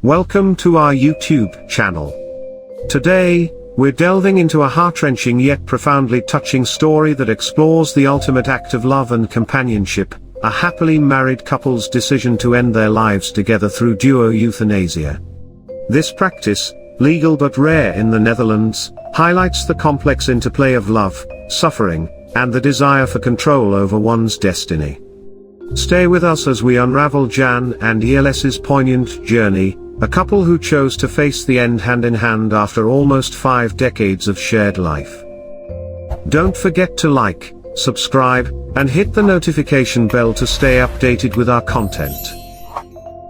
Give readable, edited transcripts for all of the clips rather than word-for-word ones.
Welcome to our YouTube channel. Today, we're delving into a heart-wrenching yet profoundly touching story that explores the ultimate act of love and companionship, a happily married couple's decision to end their lives together through duo-euthanasia. This practice, legal but rare in the Netherlands, highlights the complex interplay of love, suffering, and the desire for control over one's destiny. Stay with us as we unravel Jan and Els's poignant journey, a couple who chose to face the end hand in hand after almost 5 decades of shared life. Don't forget to like, subscribe, and hit the notification bell to stay updated with our content.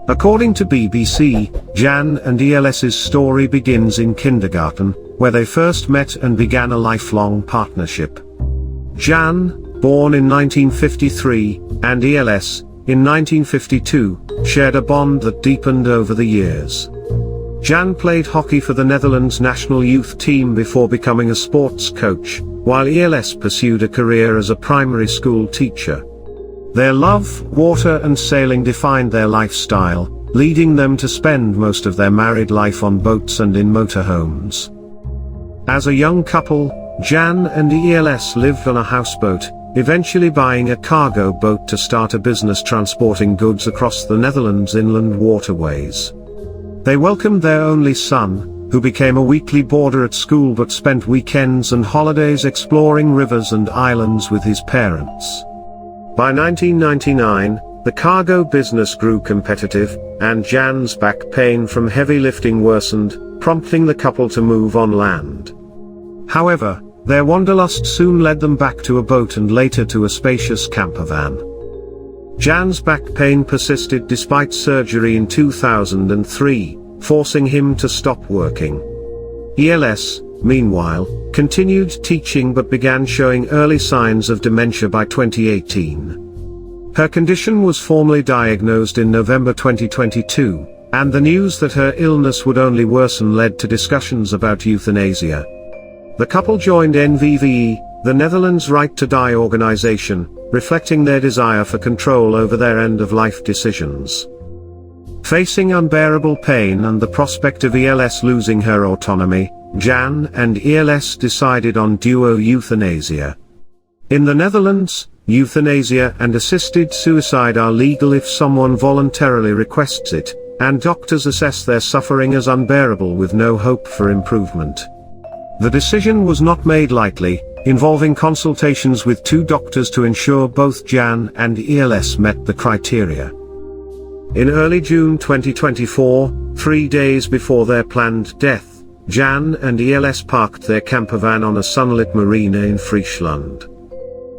According to BBC, Jan and Els's story begins in kindergarten, where they first met and began a lifelong partnership. Jan, born in 1953, and Els, in 1952, shared a bond that deepened over the years. Jan played hockey for the Netherlands national youth team before becoming a sports coach, while Els pursued a career as a primary school teacher. Their love, water and sailing defined their lifestyle, leading them to spend most of their married life on boats and in motorhomes. As a young couple, Jan and Els lived on a houseboat, eventually buying a cargo boat to start a business transporting goods across the Netherlands' inland waterways. They welcomed their only son, who became a weekly boarder at school but spent weekends and holidays exploring rivers and islands with his parents. By 1999, the cargo business grew competitive, and Jan's back pain from heavy lifting worsened, prompting the couple to move on land. However, their wanderlust soon led them back to a boat and later to a spacious camper van. Jan's back pain persisted despite surgery in 2003, forcing him to stop working. Els, meanwhile, continued teaching but began showing early signs of dementia by 2018. Her condition was formally diagnosed in November 2022, and the news that her illness would only worsen led to discussions about euthanasia. The couple joined NVVE, the Netherlands' Right to Die organization, reflecting their desire for control over their end-of-life decisions. Facing unbearable pain and the prospect of Els losing her autonomy, Jan and Els decided on duo-euthanasia. In the Netherlands, euthanasia and assisted suicide are legal if someone voluntarily requests it, and doctors assess their suffering as unbearable with no hope for improvement. The decision was not made lightly, involving consultations with 2 doctors to ensure both Jan and Els met the criteria. In early June 2024, 3 days before their planned death, Jan and Els parked their campervan on a sunlit marina in Friesland.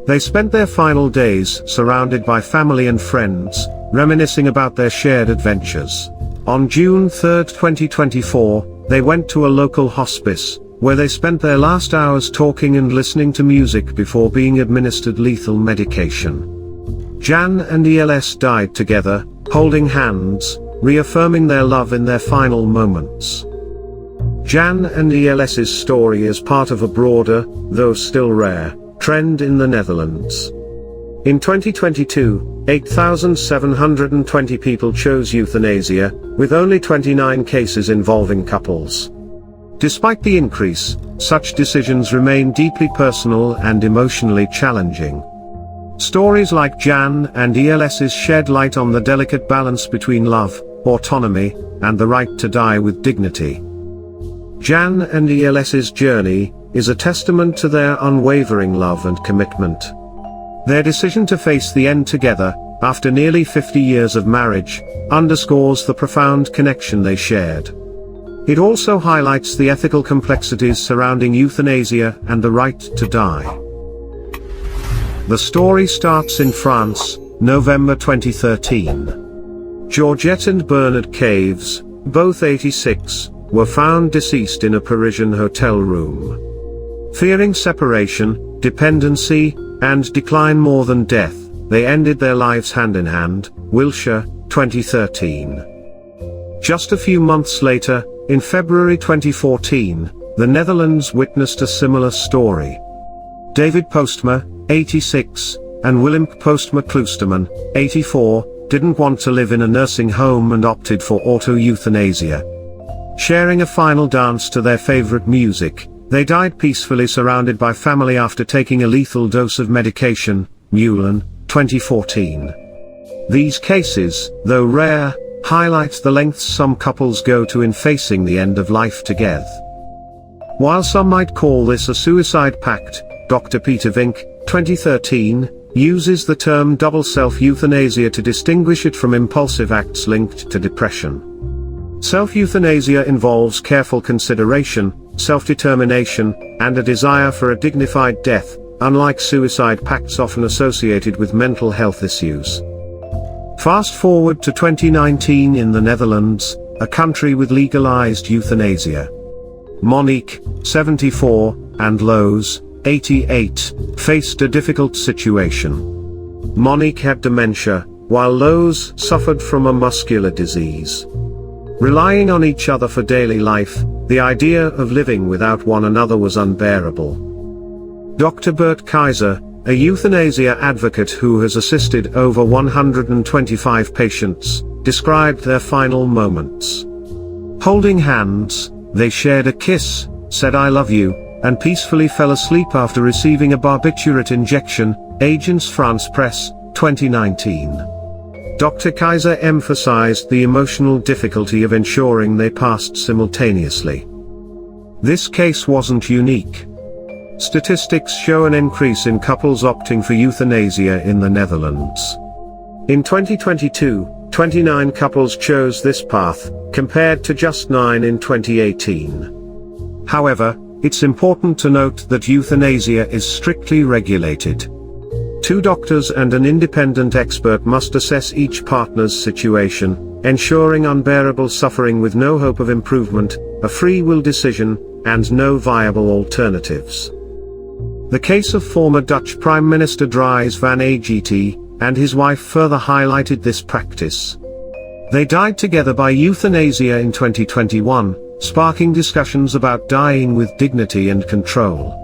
They spent their final days surrounded by family and friends, reminiscing about their shared adventures. On June 3, 2024, they went to a local hospice, where they spent their last hours talking and listening to music before being administered lethal medication. Jan and Els died together, holding hands, reaffirming their love in their final moments. Jan and Els's story is part of a broader, though still rare, trend in the Netherlands. In 2022, 8,720 people chose euthanasia, with only 29 cases involving couples. Despite the increase, such decisions remain deeply personal and emotionally challenging. Stories like Jan and Els's shed light on the delicate balance between love, autonomy, and the right to die with dignity. Jan and Els's journey is a testament to their unwavering love and commitment. Their decision to face the end together, after nearly 50 years of marriage, underscores the profound connection they shared. It also highlights the ethical complexities surrounding euthanasia and the right to die. The story starts in France, November 2013. Georgette and Bernard Caves, both 86, were found deceased in a Parisian hotel room. Fearing separation, dependency, and decline more than death, they ended their lives hand in hand, Wilshire, 2013. Just a few months later, in February 2014, the Netherlands witnessed a similar story. David Postma, 86, and Willem Postma Kloosterman, 84, didn't want to live in a nursing home and opted for auto-euthanasia. Sharing a final dance to their favorite music, they died peacefully surrounded by family after taking a lethal dose of medication. Mullen, 2014. These cases, though rare, highlight the lengths some couples go to in facing the end of life together. While some might call this a suicide pact, Dr. Peter Vink, 2013, uses the term double self-euthanasia to distinguish it from impulsive acts linked to depression. Self-euthanasia involves careful consideration, self-determination, and a desire for a dignified death, unlike suicide pacts often associated with mental health issues. Fast forward to 2019 in the Netherlands, a country with legalized euthanasia. Monique, 74, and Loes, 88, faced a difficult situation. Monique had dementia, while Loes suffered from a muscular disease. Relying on each other for daily life, the idea of living without one another was unbearable. Dr. Bert Kaiser, a euthanasia advocate who has assisted over 125 patients, described their final moments. Holding hands, they shared a kiss, said "I love you," and peacefully fell asleep after receiving a barbiturate injection. Agence France Presse, 2019. Dr. Kaiser emphasized the emotional difficulty of ensuring they passed simultaneously. This case wasn't unique. Statistics show an increase in couples opting for euthanasia in the Netherlands. In 2022, 29 couples chose this path, compared to just 9 in 2018. However, it's important to note that euthanasia is strictly regulated. 2 doctors and an independent expert must assess each partner's situation, ensuring unbearable suffering with no hope of improvement, a free will decision, and no viable alternatives. The case of former Dutch Prime Minister Dries van Agete and his wife further highlighted this practice. They died together by euthanasia in 2021, sparking discussions about dying with dignity and control.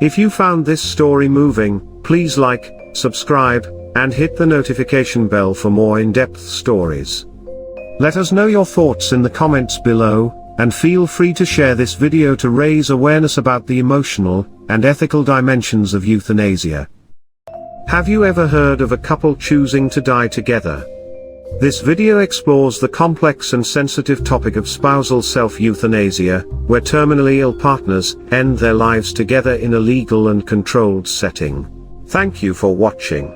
If you found this story moving, please like, subscribe, and hit the notification bell for more in-depth stories. Let us know your thoughts in the comments below, and feel free to share this video to raise awareness about the emotional and ethical dimensions of euthanasia. Have you ever heard of a couple choosing to die together? This video explores the complex and sensitive topic of spousal self-euthanasia, where terminally ill partners end their lives together in a legal and controlled setting. Thank you for watching.